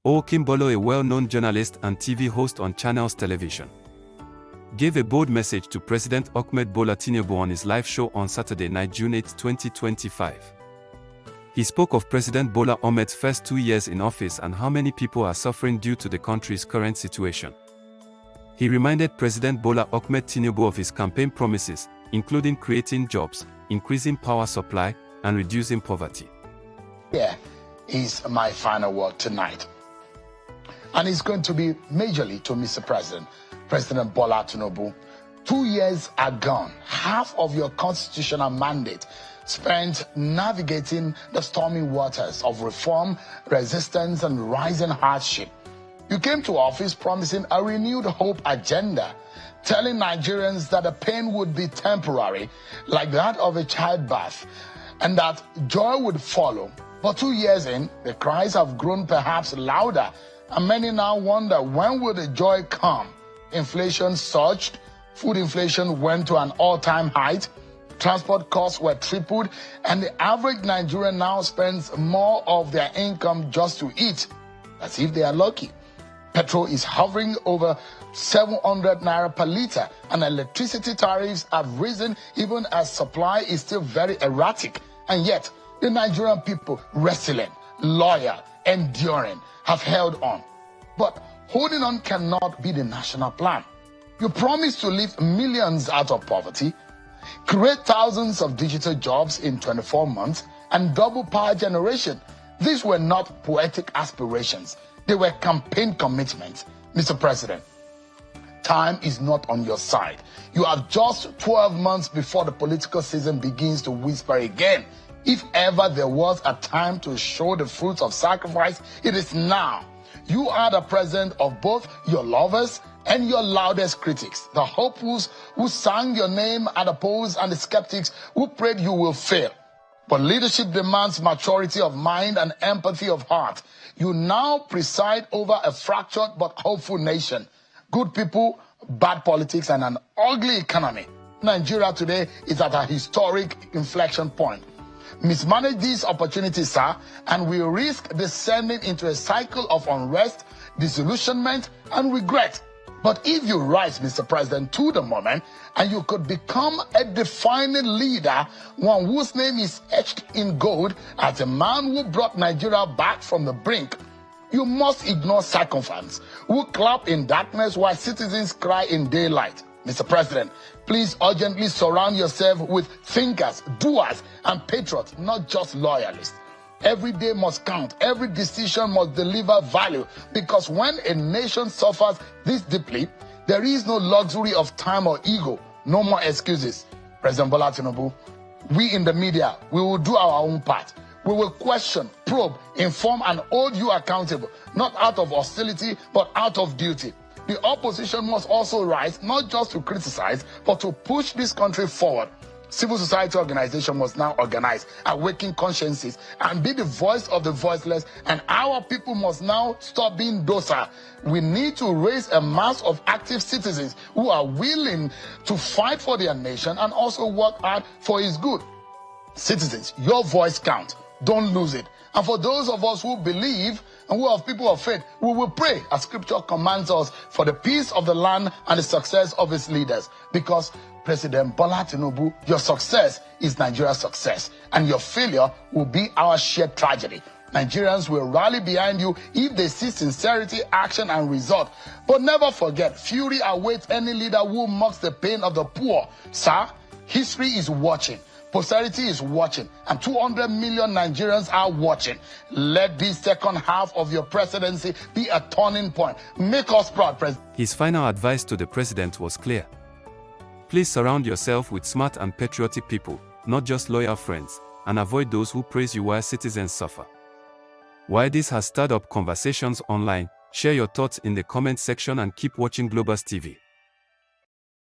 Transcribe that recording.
Okimbolo, a well-known journalist and TV host on Channels Television, gave a bold message to President Ahmed Bola Tinubu on his live show on Saturday night, June 8, 2025. He spoke of President Bola Ahmed's first 2 years in office and how many people are suffering due to the country's current situation. He reminded President Bola Ahmed Tinubu of his campaign promises, including creating jobs, increasing power supply, and reducing poverty. Here is my final word tonight. And it's going to be majorly to Mr. President, President Bola Tinubu. 2 years are gone. Half of your constitutional mandate spent navigating the stormy waters of reform, resistance, and rising hardship. You came to office promising a renewed hope agenda, telling Nigerians that the pain would be temporary, like that of a childbirth, and that joy would follow. But 2 years in, the cries have grown perhaps louder, and many now wonder, when will the joy come? Inflation surged, food inflation went to an all-time height, transport costs were tripled, and the average Nigerian now spends more of their income just to eat, as if they are lucky. Petrol is hovering over 700 naira per litre, and electricity tariffs have risen even as supply is still very erratic. And yet, the Nigerian people, resilient, loyal, enduring, have held on. But holding on cannot be the national plan. You promised to lift millions out of poverty, create thousands of digital jobs in 24 months, and double power generation. These were not poetic aspirations. They were campaign commitments. Mr. President, time is not on your side. You have just 12 months before the political season begins to whisper again. If ever there was a time to show the fruits of sacrifice, it is now. You are the president of both your lovers and your loudest critics, the hopefuls who sang your name at the polls and the skeptics who prayed you will fail. But leadership demands maturity of mind and empathy of heart. You now preside over a fractured but hopeful nation. Good people, bad politics, and an ugly economy. Nigeria today is at a historic inflection point. Mismanage these opportunities, sir, and we risk descending into a cycle of unrest, disillusionment, and regret. But if you rise, Mr. President, to the moment, and you could become a defining leader, one whose name is etched in gold as a man who brought Nigeria back from the brink, you must ignore sycophants who clap in darkness while citizens cry in daylight. Mr. President, please urgently surround yourself with thinkers, doers, and patriots, not just loyalists. Every day must count. Every decision must deliver value, because when a nation suffers this deeply, there is no luxury of time or ego. No more excuses. President Bola Tinubu, we in the media, we will do our own part. We will question, probe, inform, and hold you accountable, not out of hostility, but out of duty. The opposition must also rise, not just to criticize, but to push this country forward. Civil society organizations must now organize, awaken consciences, and be the voice of the voiceless, and our people must now stop being docile. We need to raise a mass of active citizens who are willing to fight for their nation and also work hard for its good. Citizens, your voice counts. Don't lose it. And for those of us who believe and who are people of faith, we will pray, as scripture commands us, for the peace of the land and the success of its leaders. Because President Bola Tinubu, your success is Nigeria's success, and your failure will be our shared tragedy. Nigerians will rally behind you if they see sincerity, action, and result. But never forget, fury awaits any leader who mocks the pain of the poor. Sir, history is watching. Posterity is watching, and 200 million Nigerians are watching. Let this second half of your presidency be a turning point. Make us proud, President. His final advice to the president was clear. Please surround yourself with smart and patriotic people, not just loyal friends, and avoid those who praise you while citizens suffer. While this has stirred up conversations online, share your thoughts in the comment section and keep watching Globus TV.